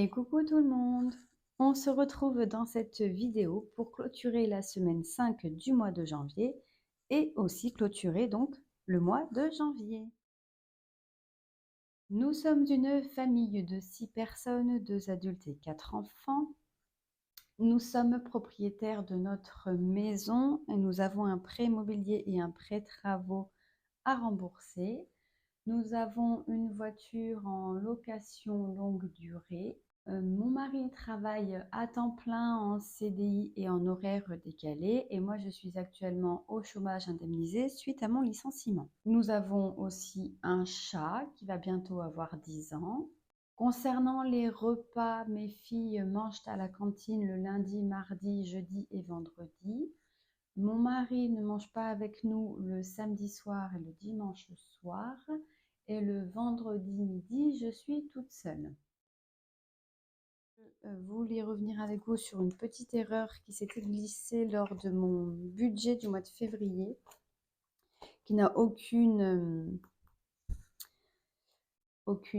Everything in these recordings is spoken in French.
Et coucou tout le monde! On se retrouve dans cette vidéo pour clôturer la semaine 5 du mois de janvier et aussi clôturer donc le mois de janvier. Nous sommes une famille de 6 personnes, 2 adultes et 4 enfants. Nous sommes propriétaires de notre maison et nous avons un prêt immobilier et un prêt travaux à rembourser. Nous avons une voiture en location longue durée. Mon mari travaille à temps plein en CDI et en horaire décalé et moi je suis actuellement au chômage indemnisé suite à mon licenciement. Nous avons aussi un chat qui va bientôt avoir 10 ans. Concernant les repas, mes filles mangent à la cantine le lundi, mardi, jeudi et vendredi. Mon mari ne mange pas avec nous le samedi soir et le dimanche soir. Et le vendredi midi, je suis toute seule. Je voulais revenir avec vous sur une petite erreur qui s'était glissée lors de mon budget du mois de février, qui n'a qui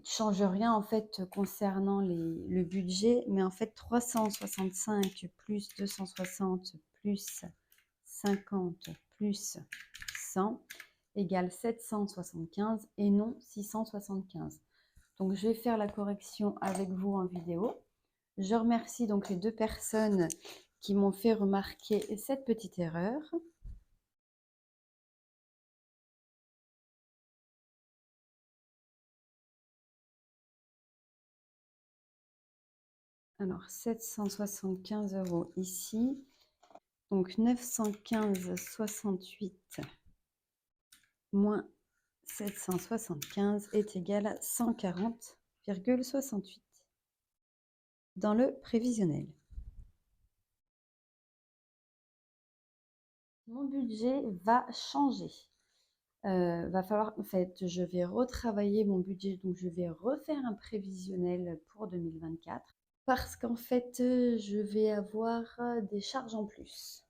change rien en fait concernant le budget, mais en fait 365 plus 260 plus 50 plus 100 égale 775 et non 675. Donc je vais faire la correction avec vous en vidéo. Je remercie donc les 2 personnes qui m'ont fait remarquer cette petite erreur. Alors 775 € ici, donc 915,68 moins 775 est égal à 140,68 dans le prévisionnel. Mon budget va changer. Va falloir, en fait, je vais retravailler mon budget, donc je vais refaire un prévisionnel pour 2024 parce qu'en fait, je vais avoir des charges en plus.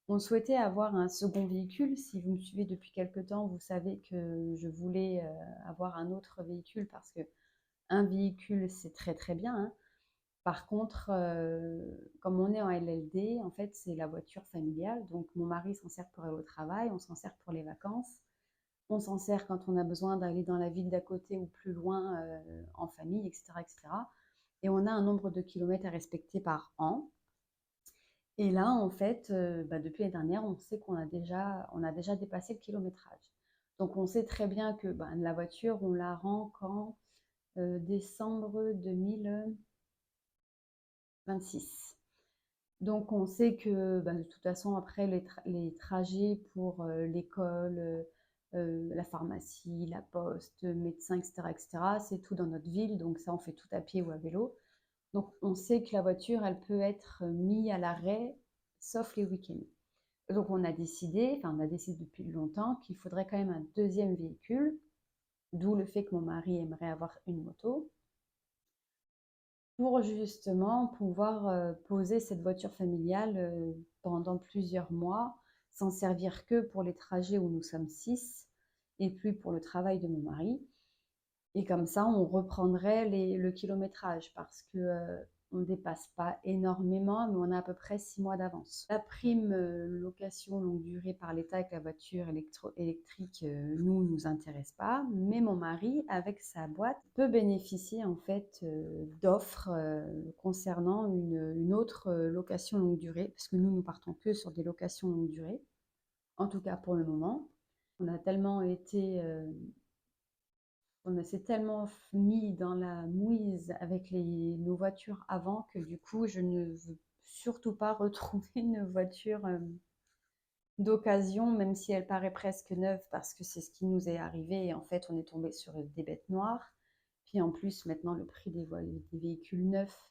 On souhaitait avoir un second véhicule. Si vous me suivez depuis quelque temps, vous savez que je voulais avoir un autre véhicule parce que un véhicule, c'est très très bien, hein. Par contre, comme on est en LLD, en fait, c'est la voiture familiale. Donc, mon mari s'en sert pour aller au travail, on s'en sert pour les vacances, on s'en sert quand on a besoin d'aller dans la ville d'à côté ou plus loin en famille, etc., etc. Et on a un nombre de kilomètres à respecter par an. Et là, en fait, depuis l'année dernière, on sait qu'on a déjà dépassé le kilométrage. Donc, on sait très bien que la voiture, on la rend qu'en décembre 2026. Donc, on sait que de toute façon, après, les trajets pour l'école, la pharmacie, la poste, médecin, etc., etc., c'est tout dans notre ville. Donc, ça, on fait tout à pied ou à vélo. Donc, on sait que la voiture, elle peut être mise à l'arrêt, sauf les week-ends. Donc, on a décidé depuis longtemps qu'il faudrait quand même un deuxième véhicule, d'où le fait que mon mari aimerait avoir une moto, pour justement pouvoir poser cette voiture familiale pendant plusieurs mois, s'en servir que pour les trajets où nous sommes 6 et plus pour le travail de mon mari. Et comme ça, on reprendrait le kilométrage parce que on ne dépasse pas énormément, mais on a à peu près 6 mois d'avance. La prime location longue durée par l'État avec la voiture électrique, nous intéresse pas, mais mon mari, avec sa boîte, peut bénéficier en fait d'offres concernant une autre location longue durée, parce que nous partons que sur des locations longue durée, en tout cas pour le moment. On a tellement été on s'est tellement mis dans la mouise avec nos voitures avant que du coup, je ne veux surtout pas retrouver une voiture d'occasion, même si elle paraît presque neuve, parce que c'est ce qui nous est arrivé. Et en fait, on est tombé sur des bêtes noires. Puis en plus, maintenant, le prix des véhicules neufs,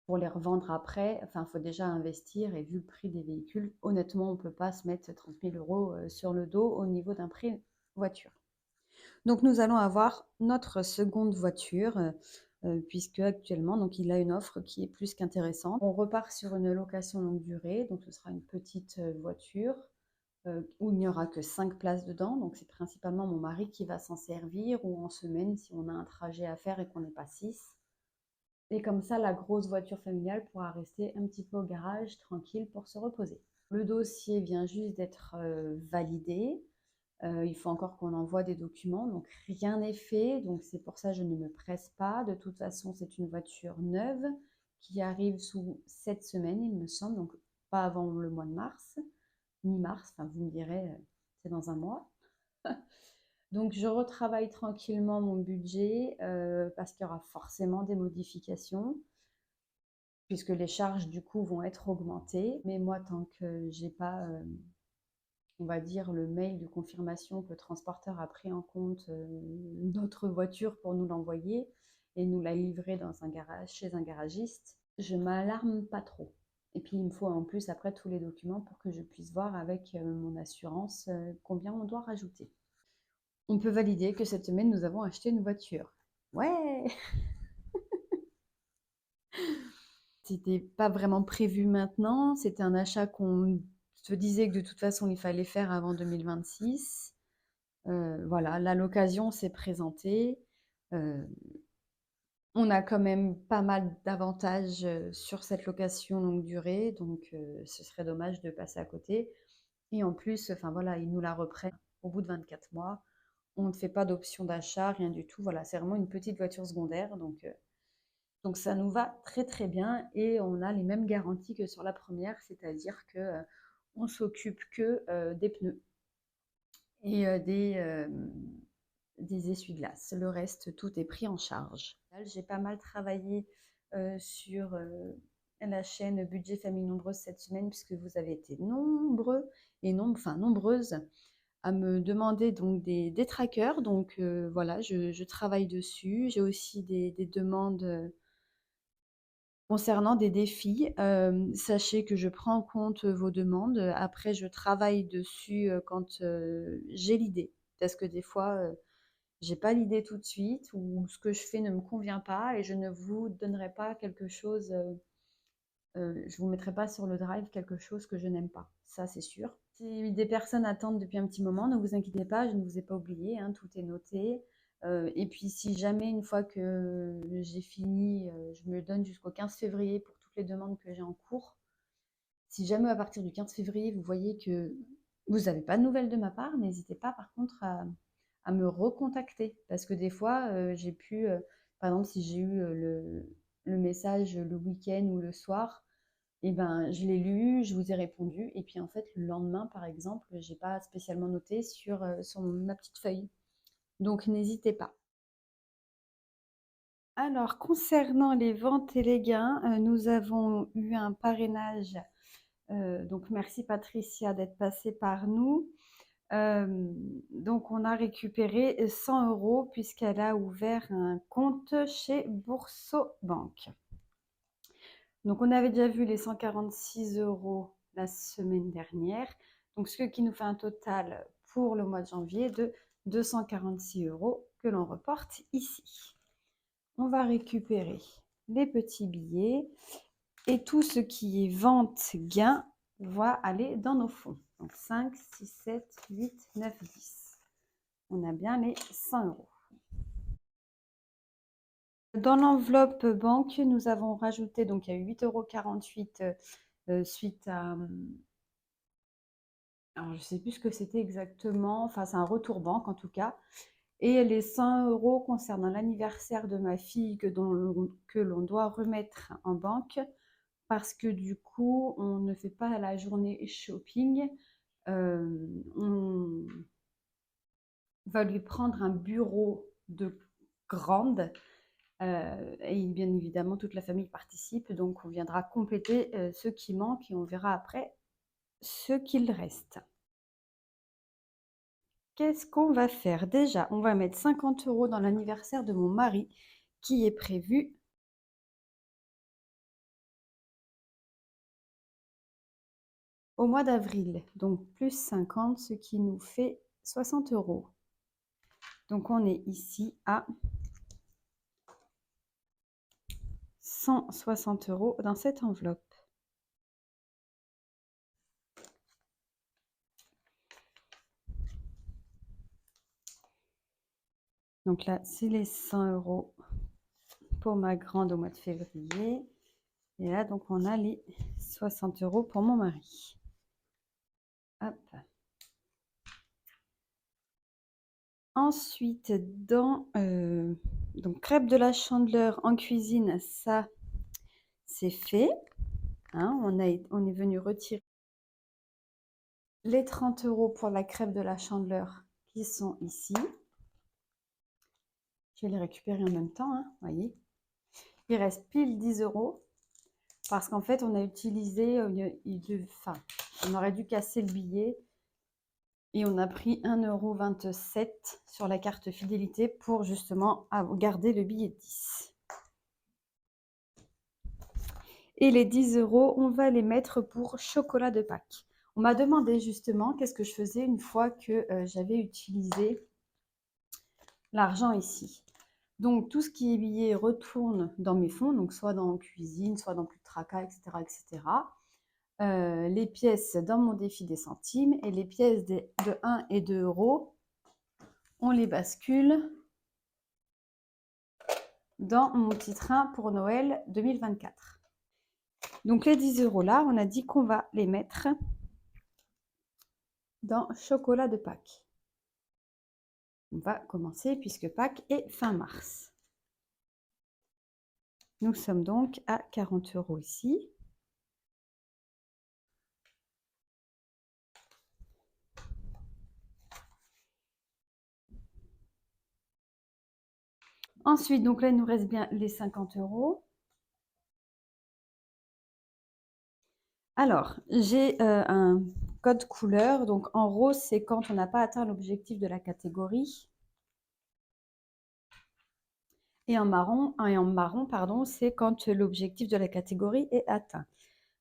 pour les revendre après, il faut déjà investir. Et vu le prix des véhicules, honnêtement, on ne peut pas se mettre 30 000 € sur le dos au niveau d'un prix voiture. Donc nous allons avoir notre seconde voiture, puisque actuellement, donc il a une offre qui est plus qu'intéressante. On repart sur une location longue durée, donc ce sera une petite voiture où il n'y aura que 5 places dedans. Donc c'est principalement mon mari qui va s'en servir, ou en semaine si on a un trajet à faire et qu'on n'est pas 6. Et comme ça, la grosse voiture familiale pourra rester un petit peu au garage, tranquille, pour se reposer. Le dossier vient juste d'être validé. Il faut encore qu'on envoie des documents, donc rien n'est fait. Donc c'est pour ça que je ne me presse pas. De toute façon, c'est une voiture neuve qui arrive sous 7 semaines, il me semble, donc pas avant le mois de mars, mi-mars, enfin vous me direz, c'est dans un mois. Donc je retravaille tranquillement mon budget parce qu'il y aura forcément des modifications, puisque les charges du coup vont être augmentées. Mais moi, tant que j'ai pas, on va dire, le mail de confirmation que le transporteur a pris en compte notre voiture pour nous l'envoyer et nous la livrer dans un garage, chez un garagiste, je m'alarme pas trop. Et puis il me faut en plus après tous les documents pour que je puisse voir avec mon assurance combien on doit rajouter. On peut valider que cette semaine nous avons acheté une voiture. Ouais! C'était pas vraiment prévu maintenant, c'était un achat qu'on se disait que de toute façon il fallait faire avant 2026. Voilà, là l'occasion s'est présentée. On a quand même pas mal d'avantages sur cette location longue durée, donc ce serait dommage de passer à côté. Et en plus, enfin voilà, ils nous la reprennent au bout de 24 mois. On ne fait pas d'option d'achat, rien du tout. Voilà, c'est vraiment une petite voiture secondaire, donc ça nous va très très bien et on a les mêmes garanties que sur la première, c'est-à-dire que on s'occupe que des pneus et des essuie-glaces. Le reste, tout est pris en charge. J'ai pas mal travaillé sur la chaîne Budget Famille Nombreuse cette semaine, puisque vous avez été nombreux et nombreuses à me demander donc des trackers. Donc voilà, je travaille dessus. J'ai aussi des demandes concernant des défis. Sachez que je prends en compte vos demandes. Après, je travaille dessus quand j'ai l'idée. Parce que des fois, j'ai pas l'idée tout de suite, ou ce que je fais ne me convient pas et je ne vous donnerai pas quelque chose, je vous mettrai pas sur le drive quelque chose que je n'aime pas. Ça, c'est sûr. Si des personnes attendent depuis un petit moment, ne vous inquiétez pas, je ne vous ai pas oublié, hein, tout est noté. Et puis si jamais, une fois que j'ai fini, je me donne jusqu'au 15 février pour toutes les demandes que j'ai en cours. Si jamais à partir du 15 février, vous voyez que vous n'avez pas de nouvelles de ma part, n'hésitez pas par contre à me recontacter. Parce que des fois, j'ai pu, par exemple, si j'ai eu le message le week-end ou le soir, et ben, je l'ai lu, je vous ai répondu, et puis en fait, le lendemain, par exemple, je n'ai pas spécialement noté sur ma petite feuille. Donc, n'hésitez pas. Alors, concernant les ventes et les gains, nous avons eu un parrainage. Donc, merci Patricia d'être passée par nous. Donc, on a récupéré 100 € puisqu'elle a ouvert un compte chez Bourso-Banque. Donc, on avait déjà vu les 146 € la semaine dernière. Donc, ce qui nous fait un total pour le mois de janvier de 246 € que l'on reporte ici. On va récupérer les petits billets et tout ce qui est vente-gain va aller dans nos fonds. Donc 5, 6, 7, 8, 9, 10. On a bien les 100 €. Dans l'enveloppe banque, nous avons rajouté, donc il y a eu 8,48 € suite à... Alors, je ne sais plus ce que c'était exactement, enfin c'est un retour banque en tout cas. Et les 100 € concernant l'anniversaire de ma fille que l'on doit remettre en banque, parce que du coup, on ne fait pas la journée shopping. On va lui prendre un bureau de grande. Et bien évidemment, toute la famille participe. Donc, on viendra compléter ce qui manque et on verra après ce qu'il reste. Qu'est-ce qu'on va faire? Déjà, on va mettre 50 € dans l'anniversaire de mon mari qui est prévu au mois d'avril. Donc, plus 50, ce qui nous fait 60 €. Donc, on est ici à 160 € dans cette enveloppe. Donc là, c'est les 100 € pour ma grande au mois de février. Et là, donc, on a les 60 € pour mon mari. Hop. Ensuite, dans donc crêpes de la Chandeleur en cuisine, ça, c'est fait. Hein, on est venu retirer les 30 € pour la crêpe de la Chandeleur qui sont ici. Je vais les récupérer en même temps, hein, voyez. Il reste pile 10 € parce qu'en fait, on a utilisé, on aurait dû casser le billet et on a pris 1,27 € sur la carte fidélité pour justement garder le billet de 10. Et les 10 €, on va les mettre pour chocolat de Pâques. On m'a demandé justement qu'est-ce que je faisais une fois que j'avais utilisé l'argent ici. Donc, tout ce qui est billet retourne dans mes fonds, donc soit dans cuisine, soit dans plus de tracas, etc. etc. Les pièces dans mon défi des centimes et les pièces de 1 et 2 €, on les bascule dans mon petit train pour Noël 2024. Donc, les 10 € là, on a dit qu'on va les mettre dans chocolat de Pâques. On va commencer puisque Pâques est fin mars. Nous sommes donc à 40 € ici. Ensuite, donc là, il nous reste bien les 50 €. Alors, j'ai un code couleur. Donc, en rose, c'est quand on n'a pas atteint l'objectif de la catégorie. Et en marron, pardon, c'est quand l'objectif de la catégorie est atteint.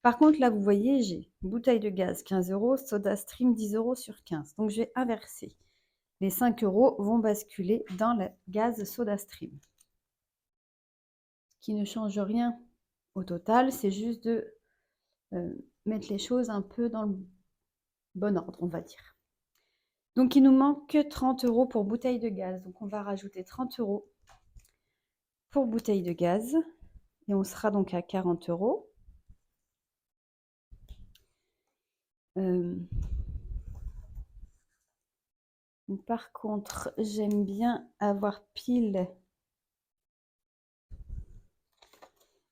Par contre, là, vous voyez, j'ai bouteille de gaz 15 €, SodaStream 10 € sur 15. Donc, je vais inverser. Les 5 € vont basculer dans le gaz SodaStream. Qui ne change rien au total, c'est juste de mettre les choses un peu dans le bon ordre, on va dire. Donc, il nous manque 30 € pour bouteille de gaz. Donc, on va rajouter 30 € pour bouteille de gaz. Et on sera donc à 40 €. Par contre, j'aime bien avoir pile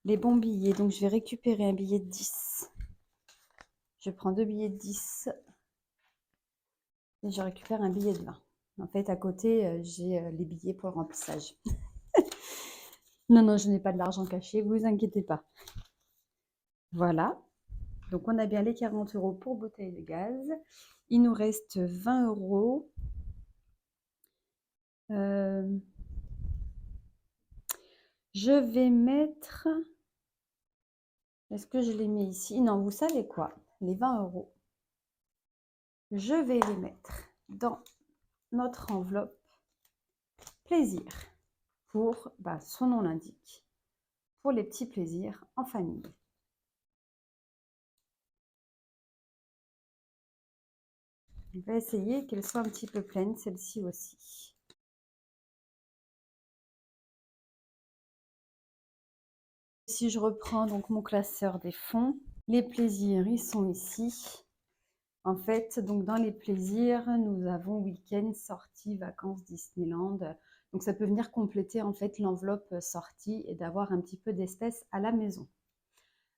les bons billets. Donc, je vais récupérer un billet de 10. Je prends 2 billets de 10 et je récupère un billet de 20. En fait, à côté, j'ai les billets pour le remplissage. Non, non, je n'ai pas de l'argent caché, vous inquiétez pas. Voilà. Donc, on a bien les 40 € pour bouteille de gaz. Il nous reste 20 €. Je vais mettre... Est-ce que je les mets ici? Non, vous savez quoi? Les 20 €, je vais les mettre dans notre enveloppe plaisir pour, son nom l'indique, pour les petits plaisirs en famille. Je vais essayer qu'elle soit un petit peu pleine, celle-ci aussi. Si je reprends donc mon classeur des fonds, les plaisirs, ils sont ici. En fait, donc dans les plaisirs, nous avons week-end, sortie, vacances, Disneyland. Donc ça peut venir compléter en fait l'enveloppe sortie et d'avoir un petit peu d'espèces à la maison.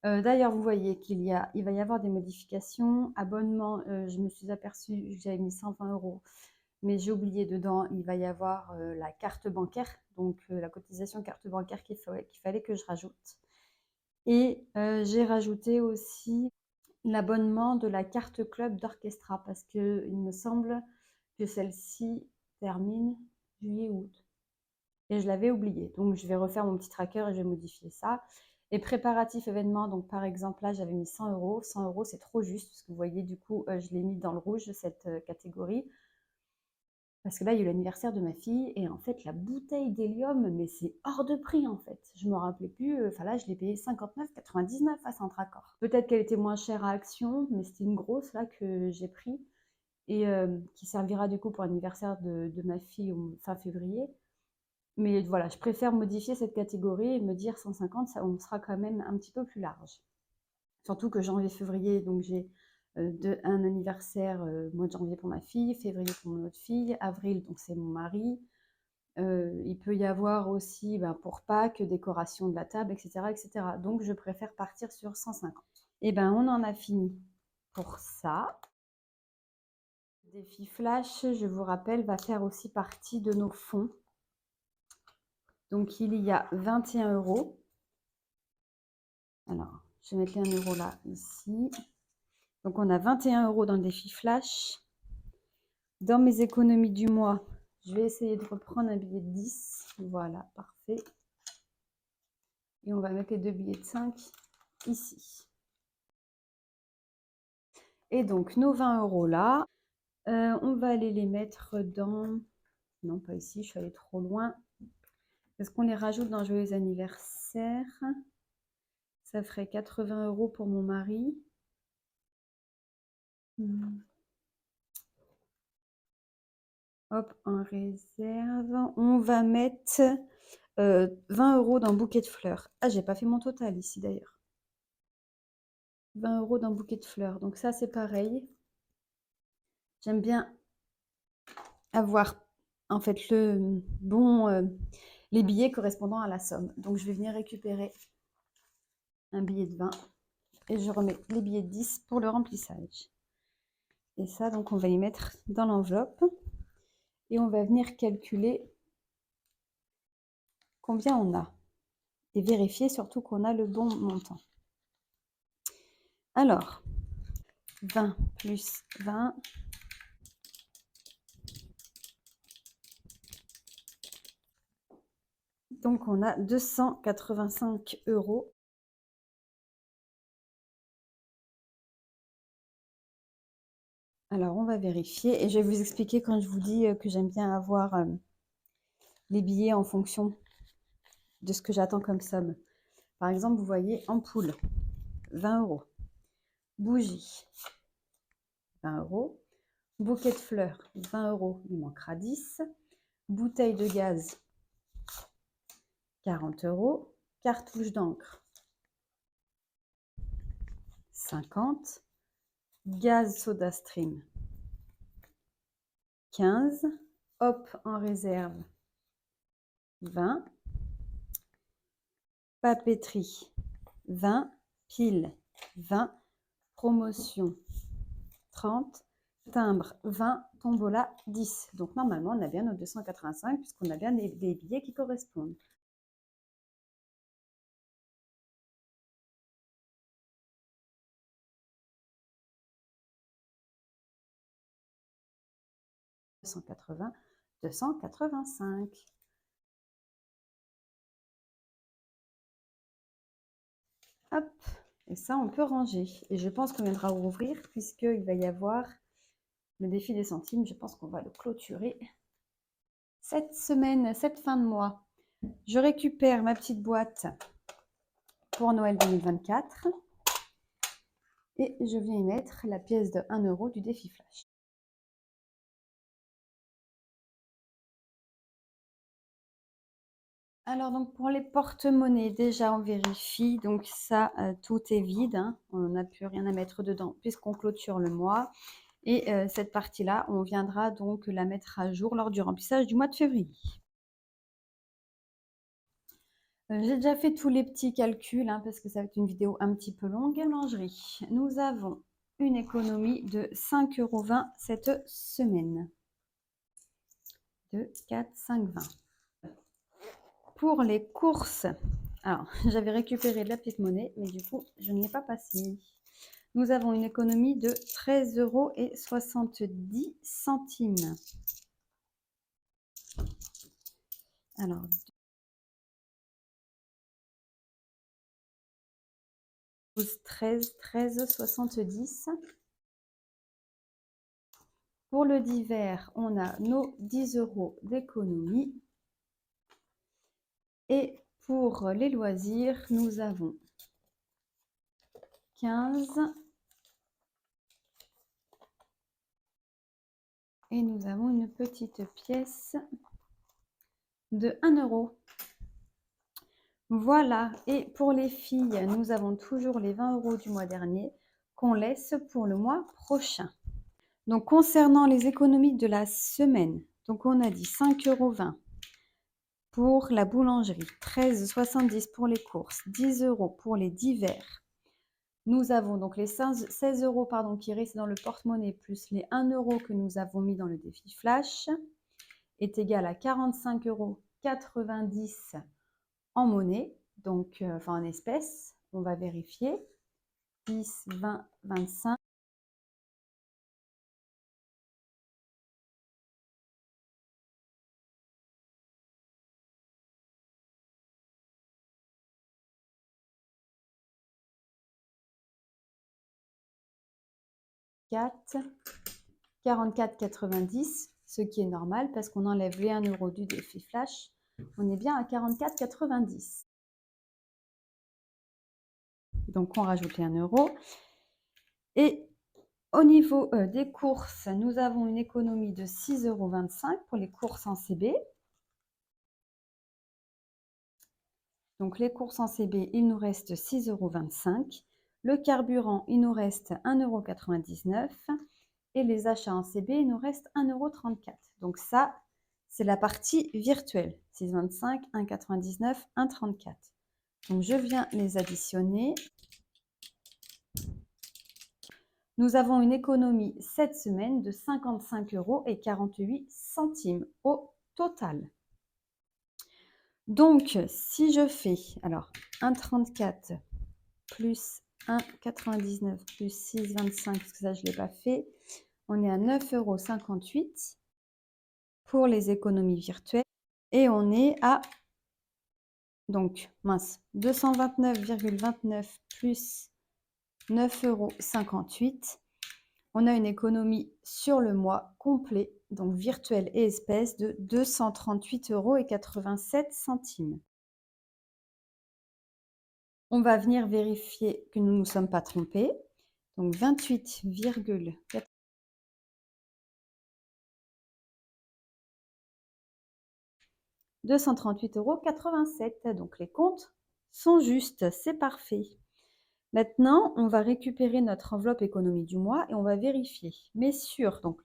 D'ailleurs, vous voyez il va y avoir des modifications. Abonnement, je me suis aperçue que j'avais mis 120 €, mais j'ai oublié dedans, il va y avoir la carte bancaire, donc la cotisation carte bancaire qu'il fallait que je rajoute. Et j'ai rajouté aussi l'abonnement de la carte club d'Orchestra parce qu'il me semble que celle-ci termine juillet-août. Et je l'avais oublié. Donc, je vais refaire mon petit tracker et je vais modifier ça. Et préparatifs événements, donc par exemple, là, j'avais mis 100 €. 100 €, c'est trop juste parce que vous voyez, du coup, je l'ai mis dans le rouge, cette catégorie. Parce que là, il y a eu l'anniversaire de ma fille et en fait, la bouteille d'hélium, mais c'est hors de prix en fait. Je me rappelais plus, enfin là, je l'ai payée 59,99 à Centracor. Peut-être qu'elle était moins chère à Action, mais c'était une grosse là que j'ai pris et qui servira du coup pour l'anniversaire de ma fille fin février. Mais voilà, je préfère modifier cette catégorie et me dire 150, ça, on sera quand même un petit peu plus large. Surtout que janvier-février, donc j'ai un anniversaire mois de janvier pour ma fille, février pour mon autre fille, avril, donc c'est mon mari. Il peut y avoir aussi pour Pâques, décoration de la table, etc., etc. Donc je préfère partir sur 150. Et ben on en a fini pour ça. Le défi flash, je vous rappelle, va faire aussi partie de nos fonds. Donc il y a 21 €. Alors, je vais mettre les 1 € là, ici. Donc on a 21 € dans le défi flash. Dans mes économies du mois, je vais essayer de reprendre un billet de 10. Voilà, parfait. Et on va mettre les 2 billets de 5 ici. Et donc, nos 20 € là, on va aller les mettre dans... Non, pas ici, je suis allée trop loin. Est-ce qu'on les rajoute dans Joyeux anniversaire? Ça ferait 80 € pour mon mari. Hop, en réserve. On va mettre 20 € dans bouquet de fleurs. Ah, j'ai pas fait mon total ici d'ailleurs. 20 € dans bouquet de fleurs. Donc ça, c'est pareil. J'aime bien avoir en fait les billets correspondant à la somme. Donc je vais venir récupérer un billet de 20 et je remets les billets de 10 pour le remplissage. Et ça, donc on va y mettre dans l'enveloppe et on va venir calculer combien on a et vérifier surtout qu'on a le bon montant. Alors, 20 plus 20. Donc on a 285 €. Alors on va vérifier et je vais vous expliquer quand je vous dis que j'aime bien avoir les billets en fonction de ce que j'attends comme somme. Par exemple, vous voyez, ampoule, 20 €. Bougie, 20 €. Bouquet de fleurs, 20 €, il manquera 10. Bouteille de gaz, 40 €. Cartouche d'encre, 50. Gaz Soda Stream, 15. Hop en réserve, 20. Papeterie, 20. Pile, 20. Promotion, 30. Timbre, 20. Tombola, 10. Donc normalement, on a bien nos 285 puisqu'on a bien des billets qui correspondent. « 280, 285. Hop, et ça, on peut ranger. Et je pense qu'on viendra rouvrir puisqu'il va y avoir le défi des centimes. Je pense qu'on va le clôturer cette semaine, cette fin de mois. Je récupère ma petite boîte pour Noël 2024 et je viens y mettre la pièce de 1 € du défi flash. Alors donc pour les porte-monnaies, déjà on vérifie, donc ça tout est vide, hein. On n'a plus rien à mettre dedans puisqu'on clôture le mois. Et cette partie-là, on viendra donc la mettre à jour lors du remplissage du mois de février. J'ai déjà fait tous les petits calculs hein, parce que ça va être une vidéo un petit peu longue. Lingerie, nous avons une économie de 5,20 € cette semaine. 2, 4, 5, 20. Pour les courses, alors j'avais récupéré de la petite monnaie, mais du coup je ne l'ai pas passée. Nous avons une économie de 13,70 €. Alors, 12, 13, 13,70 €. Pour le divers, on a nos 10 € d'économie. Et pour les loisirs, nous avons 15. Et nous avons une petite pièce de 1 euro. Voilà, et pour les filles, nous avons toujours les 20 euros du mois dernier qu'on laisse pour le mois prochain. Donc, concernant les économies de la semaine, donc on a dit 5,20 € pour la boulangerie, 13,70 € pour les courses, 10 € pour les divers. Nous avons donc les 16 € pardon, qui restent dans le porte-monnaie plus les 1 € que nous avons mis dans le défi flash est égal à 45,90 € en monnaie, donc enfin en espèces. On va vérifier. 10, 20, 25. 44,90, ce qui est normal parce qu'on enlève les 1 € du défi flash. On est bien à 44,90. Donc on rajoute les 1 €. Et au niveau des courses, nous avons une économie de 6,25 € pour les courses en CB. Donc les courses en CB, il nous reste 6,25 €. Le carburant, il nous reste 1,99 € et les achats en CB, il nous reste 1,34 €. Donc ça, c'est la partie virtuelle. 6,25, 1,99, 1,34. Donc je viens les additionner. Nous avons une économie cette semaine de 55,48 € au total. Donc, si je fais, alors, 1,34 plus 1,99 plus 6,25, parce que ça, je ne l'ai pas fait, on est à 9,58 € pour les économies virtuelles. Et on est à, donc, mince, 229,29 plus 9,58 €. On a une économie sur le mois complet, donc virtuel et espèces, de 238,87 €. On va venir vérifier que nous ne nous sommes pas trompés. Donc 28,4. 238,87 €. Donc les comptes sont justes, c'est parfait. Maintenant, on va récupérer notre enveloppe économie du mois et on va vérifier. Mais sur donc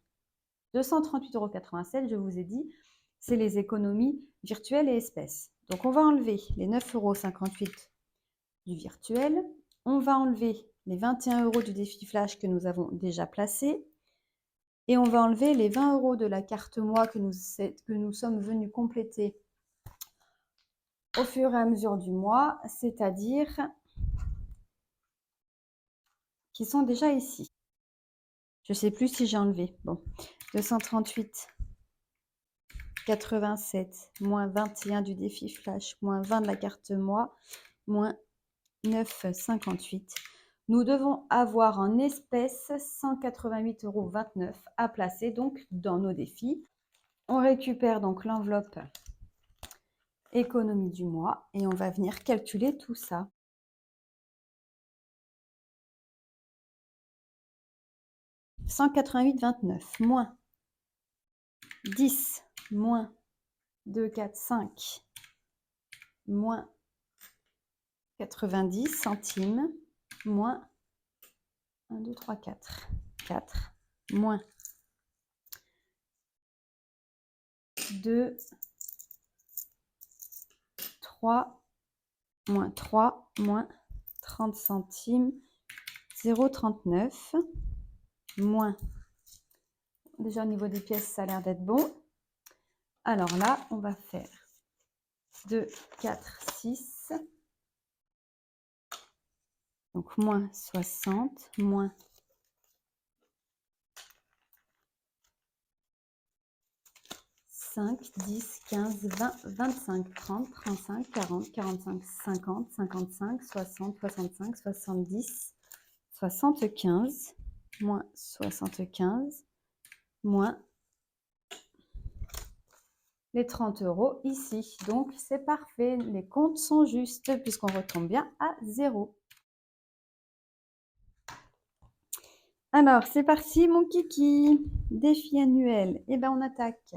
238,87 €, je vous ai dit, c'est les économies virtuelles et espèces. Donc on va enlever les 9,58 € du virtuel. On va enlever les 21 € du défi flash que nous avons déjà placé. Et on va enlever les 20 € de la carte mois que nous sommes venus compléter au fur et à mesure du mois, c'est-à-dire qui sont déjà ici. Je ne sais plus si j'ai enlevé. Bon, 238,87 moins 21 du défi flash, moins 20 de la carte mois, moins 9,58. Nous devons avoir en espèces 188,29 € à placer donc dans nos défis. On récupère donc l'enveloppe économie du mois et on va venir calculer tout ça. 188,29 moins 10 moins 2, 4, 5 moins 90 centimes moins 1, 2, 3, 4. 4 moins 2, 3 moins 3 moins 30 centimes 0,39 moins. Déjà au niveau des pièces, ça a l'air d'être bon. Alors là, on va faire 2, 4, 6. Donc moins 60, moins 5, 10, 15, 20, 25, 30, 35, 40, 45, 50, 55, 60, 65, 70, 75, moins 75, moins les 30 € ici. Donc c'est parfait, les comptes sont justes puisqu'on retombe bien à 0. Alors c'est parti mon kiki, défi annuel. Et ben on attaque.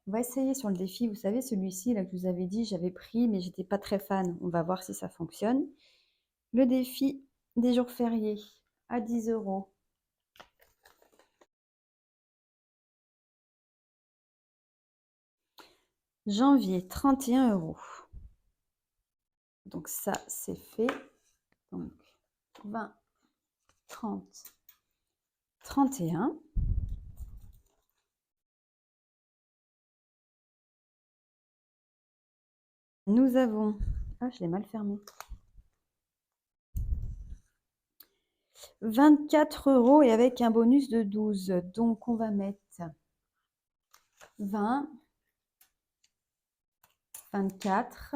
On va essayer sur le défi. Vous savez, celui-ci, là, que je vous avais dit, j'avais pris, mais j'étais pas très fan. On va voir si ça fonctionne. Le défi des jours fériés à 10 €. Janvier, 31 €. Donc ça, c'est fait. Donc 20, 30, 31. Nous avons... Ah, je l'ai mal fermé. 24 € et avec un bonus de 12. Donc, on va mettre 20, 24,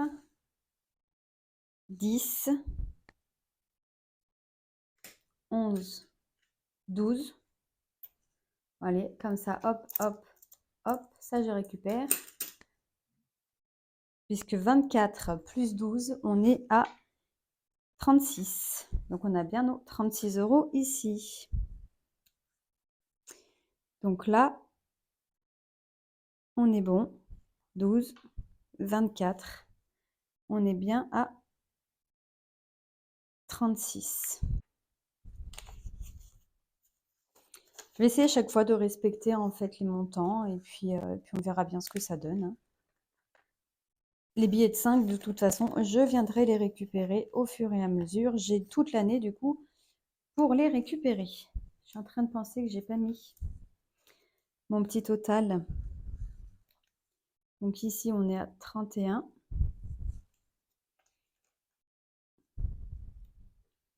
10, 11, 12. Allez, comme ça, hop, hop, hop. Ça, je récupère. Puisque 24 plus 12, on est à 36. Donc, on a bien nos 36 € ici. Donc là, on est bon. 12, 24. On est bien à 36. Je vais essayer à chaque fois de respecter en fait les montants et puis on verra bien ce que ça donne, hein. Les billets de 5, de toute façon, je viendrai les récupérer au fur et à mesure. J'ai toute l'année du coup pour les récupérer. Je suis en train de penser que j'ai pas mis mon petit total. Donc ici, on est à 31.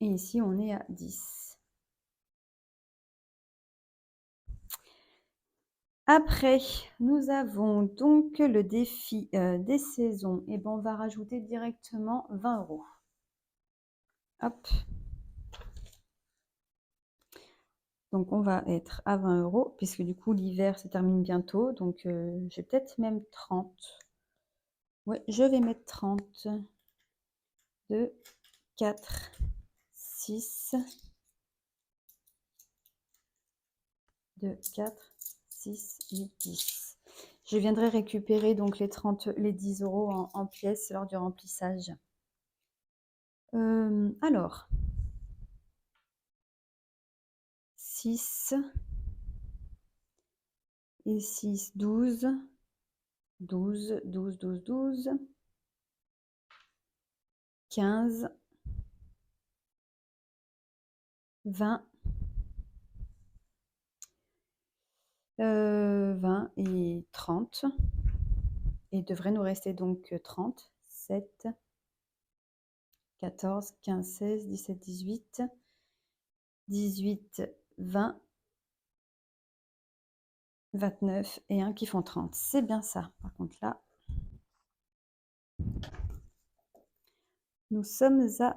Et ici, on est à 10. Après, nous avons donc le défi des saisons. Et bon, on va rajouter directement 20 €. Hop. Donc, on va être à 20 € puisque du coup, l'hiver se termine bientôt. Donc, je vais peut-être même 30. Ouais, je vais mettre 30. 2, 4, 6. 2, 4, 6, 8, 10. Je viendrai récupérer donc les 10 € en pièces lors du remplissage. Alors, 6 et 6, 12. 12, 12, 12, 12. 15. 20. 20 et 30. Et il devrait nous rester donc 30. 7, 14, 15, 16, 17, 18. 18, 20. 29 et 1 qui font 30. C'est bien ça. Par contre là, nous sommes à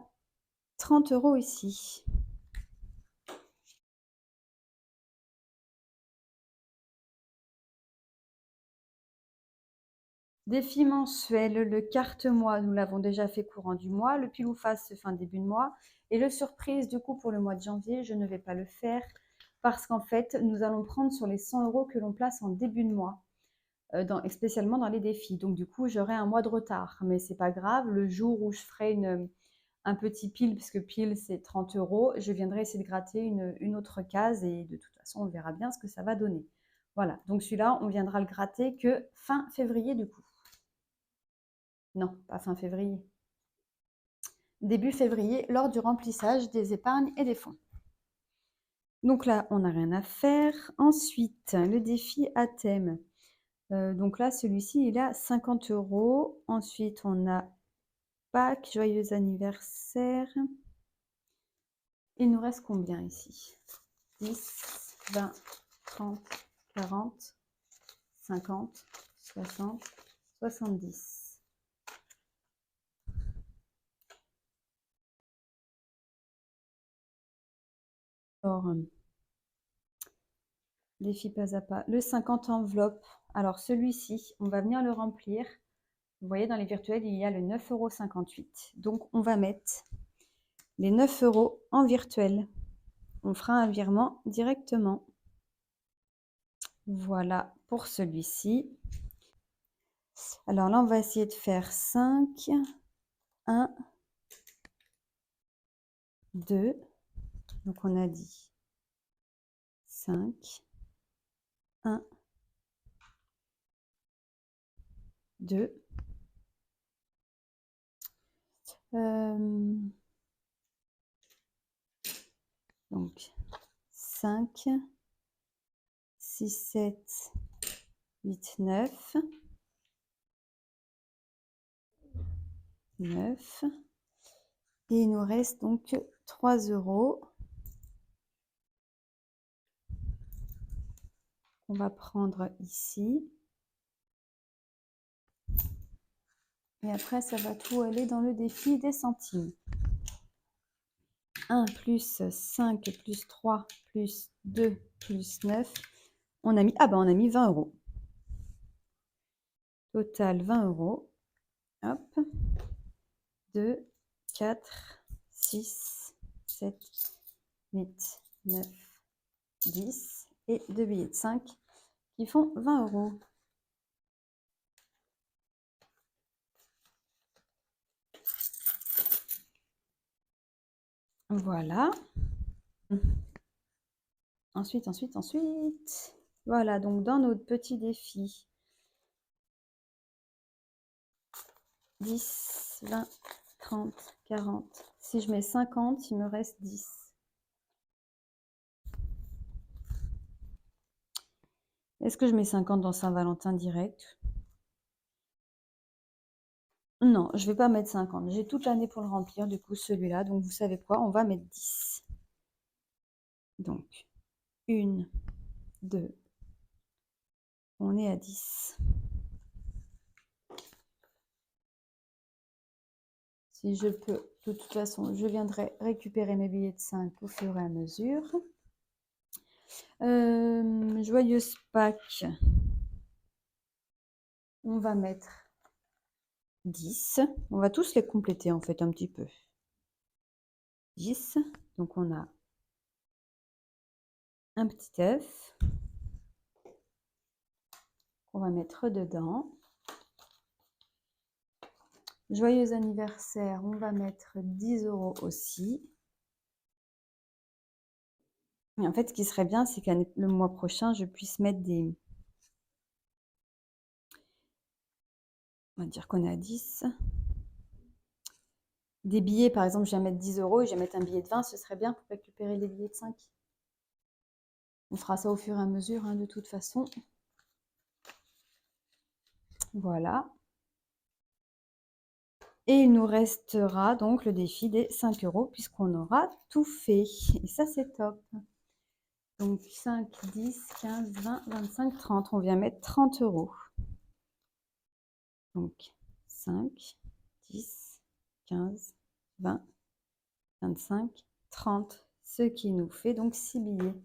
30 € ici. Défi mensuel, le carte-mois, nous l'avons déjà fait courant du mois. Le pile ou face se fait en début de mois. Et le surprise, du coup, pour le mois de janvier, je ne vais pas le faire parce qu'en fait, nous allons prendre sur les 100 € que l'on place en début de mois, spécialement dans les défis. Donc, du coup, j'aurai un mois de retard. Mais c'est pas grave. Le jour où je ferai un petit pile, puisque pile, c'est 30 €, je viendrai essayer de gratter une autre case et de toute façon, on verra bien ce que ça va donner. Voilà. Donc, celui-là, on viendra le gratter que fin février, du coup. Non, pas fin février. Début février, lors du remplissage des épargnes et des fonds. Donc là, on n'a rien à faire. Ensuite, le défi à thème. Donc là, celui-ci, il a 50 €. Ensuite, on a Pâques, joyeux anniversaire. Il nous reste combien ici? 10, 20, 30, 40, 50, 60, 70. Alors, défi pas à pas. Le 50 enveloppe. Alors, celui-ci, on va venir le remplir. Vous voyez, dans les virtuels, il y a le 9,58 €. Donc, on va mettre les 9 € en virtuel. On fera un virement directement. Voilà pour celui-ci. Alors là, on va essayer de faire 5, 1, 2. Donc on a dit 5, 1, 2. Donc 5, 6, 7, 8, 9. 9. Et il nous reste donc 3 € qu'on va prendre ici. Et après, ça va tout aller dans le défi des centimes. 1 plus 5 plus 3 plus 2 plus 9. On a mis, on a mis 20 €. Total 20 €. Hop. 2, 4, 6, 7, 8, 9, 10. Et 2 billets de 5 qui font 20 €. Voilà. Ensuite. Voilà, donc dans notre petit défi, 10, 20, 30, 40. Si je mets 50, il me reste 10. Est-ce que je mets 50 dans Saint-Valentin direct? Non, je ne vais pas mettre 50. J'ai toute l'année pour le remplir, du coup, celui-là. Donc, vous savez quoi? On va mettre 10. Donc, 1, 2. On est à 10. Si je peux, de toute façon, je viendrai récupérer mes billets de 5 au fur et à mesure. Joyeuse Pâques. On va mettre 10. On va tous les compléter en fait un petit peu. 10. Donc on a un petit œuf qu'on va mettre dedans. Joyeux anniversaire, on va mettre 10 € aussi. Et en fait, ce qui serait bien, c'est que le mois prochain, je puisse mettre des... On va dire qu'on est à 10. Des billets, par exemple, je vais mettre 10 € et je vais mettre un billet de 20, ce serait bien pour récupérer les billets de 5. On fera ça au fur et à mesure, hein, de toute façon. Voilà. Et il nous restera donc le défi des 5 € puisqu'on aura tout fait. Et ça, c'est top. Donc 5, 10, 15, 20, 25, 30. On vient mettre 30 €. Donc 5, 10, 15, 20, 25, 30. Ce qui nous fait donc 6 billets.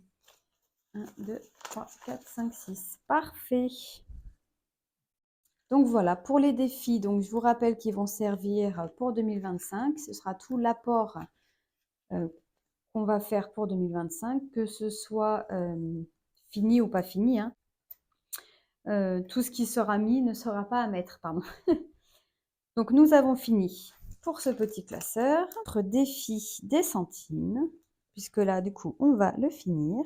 1, 2, 3, 4, 5, 6. Parfait. Donc voilà, pour les défis, donc je vous rappelle qu'ils vont servir pour 2025. Ce sera tout l'apport qu'on va faire pour 2025, que ce soit fini ou pas fini. Hein. Tout ce qui sera mis ne sera pas à mettre, pardon. Donc nous avons fini pour ce petit classeur. Notre défi des centimes, puisque là, du coup, on va le finir.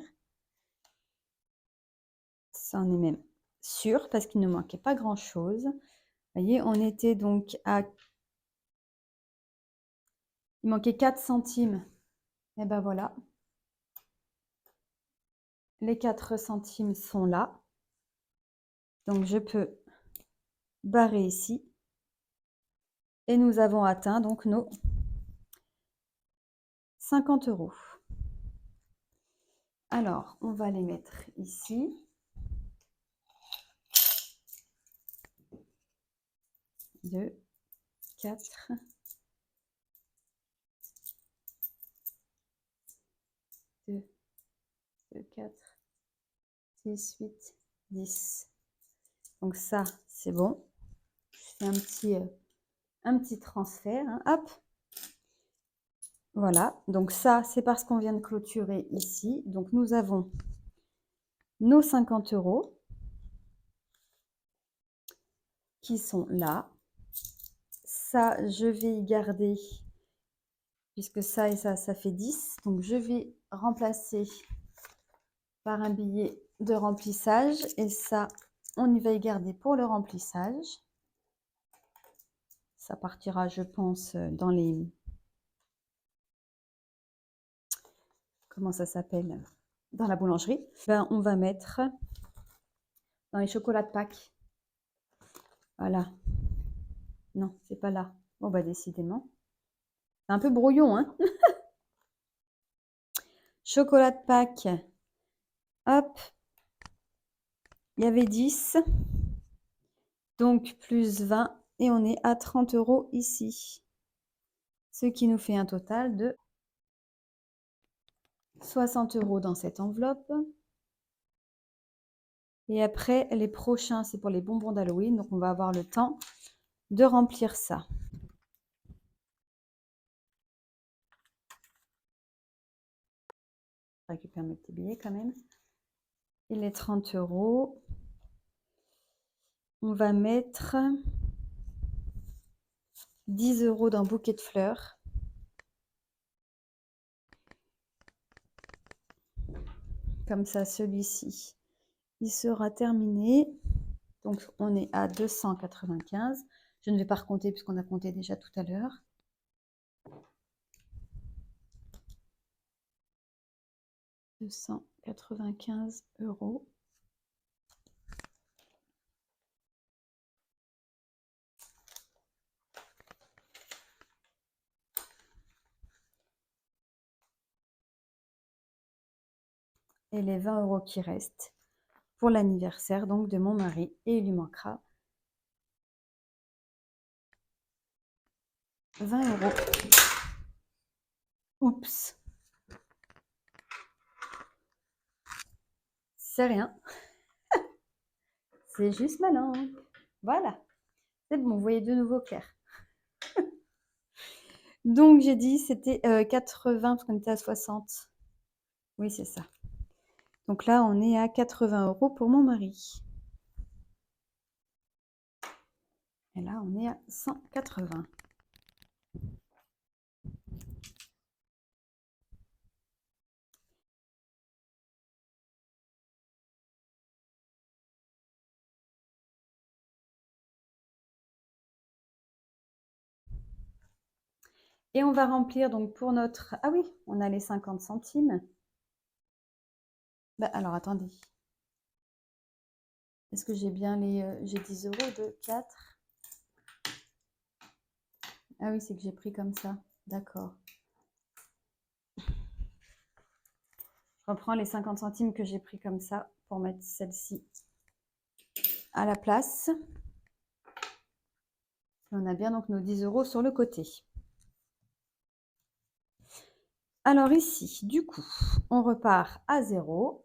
Ça en est même sûr, parce qu'il ne manquait pas grand-chose. Vous voyez, on était donc à... Il manquait 4 centimes. Et ben voilà. Les 4 centimes sont là. Donc je peux barrer ici. Et nous avons atteint donc nos 50 €. Alors, on va les mettre ici. Deux, 4, 2, 4, 6, 8, 10. Donc ça, c'est bon. Je fais un petit transfert. Hein. Hop. Voilà. Donc ça, c'est parce qu'on vient de clôturer ici. Donc nous avons nos 50 €. qui sont là. Ça, je vais y garder, puisque ça et ça fait 10. Donc, je vais remplacer par un billet de remplissage. Et ça, on y va y garder pour le remplissage. Ça partira, je pense, dans les... Comment ça s'appelle? Dans la boulangerie. Ben, on va mettre dans les chocolats de Pâques. Voilà. Non, c'est pas là. Bon, bah, décidément. C'est un peu brouillon, hein? Chocolat de Pâques. Hop. Il y avait 10. Donc, plus 20. Et on est à 30 € ici. Ce qui nous fait un total de 60 € dans cette enveloppe. Et après, les prochains, c'est pour les bonbons d'Halloween. Donc, on va avoir le temps de remplir ça. Je récupère mes petits billets quand même. Et les 30 €, on va mettre 10 € dans bouquet de fleurs. Comme ça, celui-ci, il sera terminé. Donc, on est à 295. Je ne vais pas recompter puisqu'on a compté déjà tout à l'heure. « 295 €. Et les 20 € qui restent pour l'anniversaire donc de mon mari. Et il lui manquera 20 €. Oups. C'est rien. C'est juste ma langue. Voilà. C'est bon, vous voyez de nouveau clair. Donc, j'ai dit c'était 80 parce qu'on était à 60. Oui, c'est ça. Donc là, on est à 80 € pour mon mari. Et là, on est à 180. Et on va remplir donc pour notre... Ah oui, on a les 50 centimes. Bah, alors, attendez. Est-ce que j'ai bien les... j'ai 10 € de 4. Ah oui, c'est que j'ai pris comme ça. D'accord. Je reprends les 50 centimes que j'ai pris comme ça pour mettre celle-ci à la place. Et on a bien donc nos 10 € sur le côté. Alors ici, du coup, on repart à 0.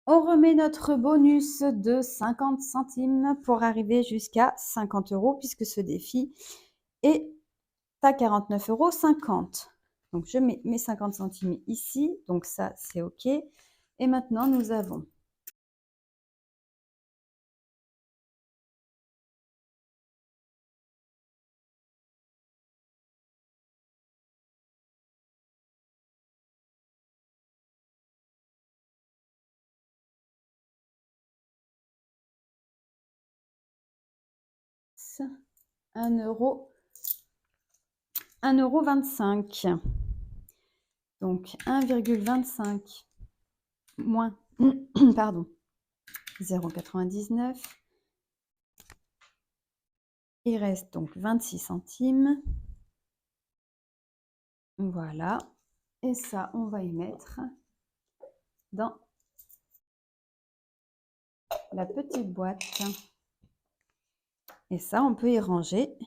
On remet notre bonus de 50 centimes pour arriver jusqu'à 50 € puisque ce défi est à 49,50 €. Donc, je mets mes 50 centimes ici. Donc, ça, c'est OK. Et maintenant, nous avons €, 1,25 €. Donc, 1,25 moins, pardon, 0,99. Il reste donc 26 centimes. Voilà. Et ça, on va y mettre dans la petite boîte. Et ça, on peut y ranger